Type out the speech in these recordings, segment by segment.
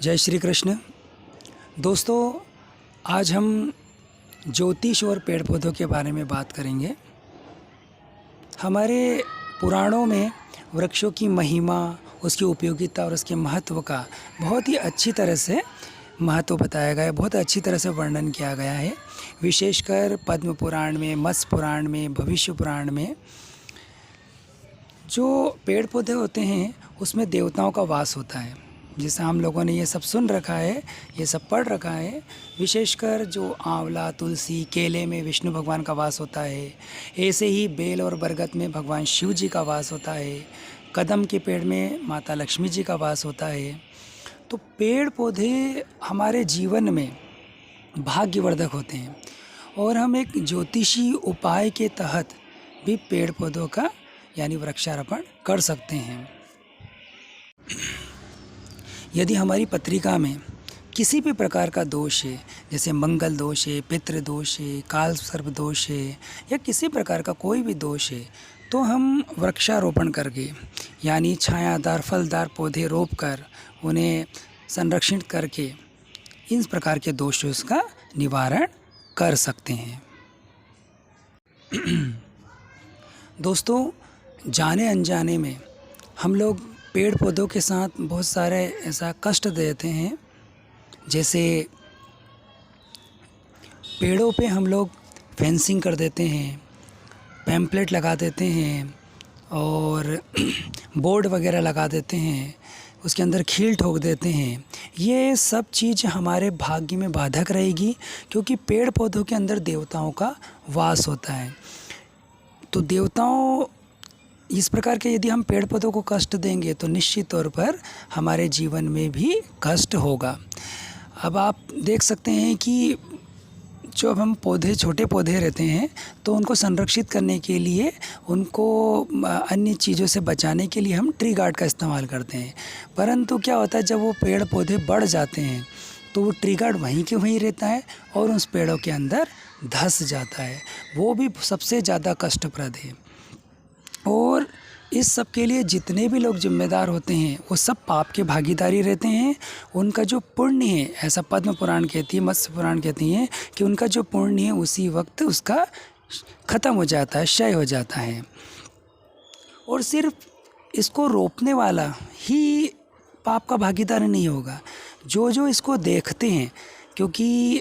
जय श्री कृष्ण। दोस्तों, आज हम ज्योतिष और पेड़ पौधों के बारे में बात करेंगे। हमारे पुराणों में वृक्षों की महिमा, उसकी उपयोगिता और उसके महत्व का बहुत ही अच्छी तरह से महत्व बताया गया है, बहुत अच्छी तरह से वर्णन किया गया है। विशेषकर पद्म पुराण में, मत्स्य पुराण में, भविष्य पुराण में जो पेड़ पौधे होते हैं उसमें देवताओं का वास होता है। जैसे हम लोगों ने ये सब सुन रखा है, ये सब पढ़ रखा है। विशेषकर जो आंवला, तुलसी, केले में विष्णु भगवान का वास होता है। ऐसे ही बेल और बरगद में भगवान शिव जी का वास होता है। कदम के पेड़ में माता लक्ष्मी जी का वास होता है। तो पेड़ पौधे हमारे जीवन में भाग्यवर्धक होते हैं और हम एक ज्योतिषी उपाय के तहत भी पेड़ पौधों का यानी वृक्षारोपण कर सकते हैं। यदि हमारी पत्रिका में किसी भी प्रकार का दोष है, जैसे मंगल दोष है, पितृ दोष है, काल सर्प दोष है या किसी प्रकार का कोई भी दोष है, तो हम वृक्षारोपण करके यानी छायादार फलदार पौधे रोप कर उन्हें संरक्षित करके इन प्रकार के दोषों का निवारण कर सकते हैं। दोस्तों, जाने अनजाने में हम लोग पेड़ पौधों के साथ बहुत सारे ऐसा कष्ट देते हैं। जैसे पेड़ों पे हम लोग फेंसिंग कर देते हैं, पैम्पलेट लगा देते हैं और बोर्ड वगैरह लगा देते हैं, उसके अंदर खील ठोक देते हैं। ये सब चीज़ हमारे भाग्य में बाधक रहेगी, क्योंकि पेड़ पौधों के अंदर देवताओं का वास होता है। तो देवताओं इस प्रकार के यदि हम पेड़ पौधों को कष्ट देंगे तो निश्चित तौर पर हमारे जीवन में भी कष्ट होगा। अब आप देख सकते हैं कि जो हम पौधे, छोटे पौधे रहते हैं, तो उनको संरक्षित करने के लिए, उनको अन्य चीज़ों से बचाने के लिए हम ट्री गार्ड का इस्तेमाल करते हैं। परंतु क्या होता है, जब वो पेड़ पौधे बढ़ जाते हैं तो वो ट्री गार्ड वहीं के वहीं रहता है और उस पेड़ों के अंदर धंस जाता है। वो भी सबसे ज़्यादा कष्टप्रद है। और इस सब के लिए जितने भी लोग जिम्मेदार होते हैं वो सब पाप के भागीदारी रहते हैं। उनका जो पुण्य है, ऐसा पद्म पुराण कहती है, मत्स्य पुराण कहती है कि उनका जो पुण्य है उसी वक्त उसका ख़त्म हो जाता है, क्षय हो जाता है। और सिर्फ इसको रोपने वाला ही पाप का भागीदार नहीं होगा, जो इसको देखते हैं। क्योंकि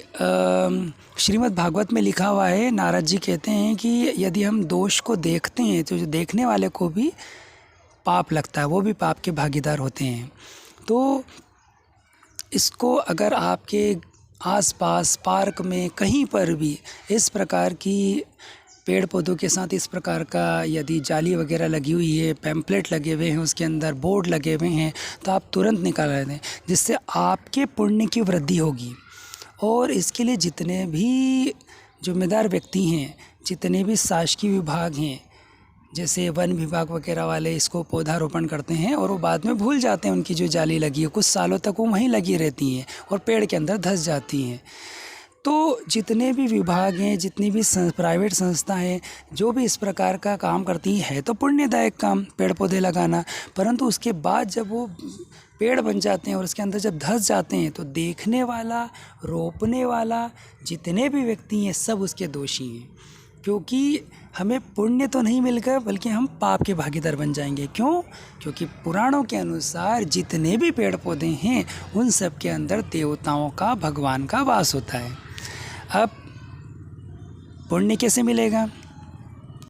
श्रीमद् भागवत में लिखा हुआ है, नारद जी कहते हैं कि यदि हम दोष को देखते हैं तो जो देखने वाले को भी पाप लगता है, वो भी पाप के भागीदार होते हैं। तो इसको अगर आपके आसपास पार्क में कहीं पर भी इस प्रकार की पेड़ पौधों के साथ इस प्रकार का यदि जाली वगैरह लगी हुई है, पैम्पलेट लगे हुए हैं, उसके अंदर बोर्ड लगे हुए हैं, तो आप तुरंत निकाल दें, जिससे आपके पुण्य की वृद्धि होगी। और इसके लिए जितने भी जिम्मेदार व्यक्ति हैं, जितने भी शासकीय विभाग हैं, जैसे वन विभाग वगैरह वाले इसको पौधारोपण करते हैं और वो बाद में भूल जाते हैं उनकी जो जाली लगी है, कुछ सालों तक वो वहीं लगी रहती हैं और पेड़ के अंदर धंस जाती हैं। तो जितने भी विभाग हैं, जितनी भी प्राइवेट संस्था हैं, जो भी इस प्रकार का काम करती है तो पुण्यदायक काम पेड़ पौधे लगाना, परंतु उसके बाद जब वो पेड़ बन जाते हैं और उसके अंदर जब धंस जाते हैं तो देखने वाला, रोपने वाला, जितने भी व्यक्ति हैं सब उसके दोषी हैं। क्योंकि हमें पुण्य तो नहीं मिलेगा बल्कि हम पाप के भागीदार बन जाएंगे। क्यों? क्योंकि पुराणों के अनुसार जितने भी पेड़ पौधे हैं उन सब के अंदर देवताओं का, भगवान का वास होता है। अब पुण्य कैसे मिलेगा?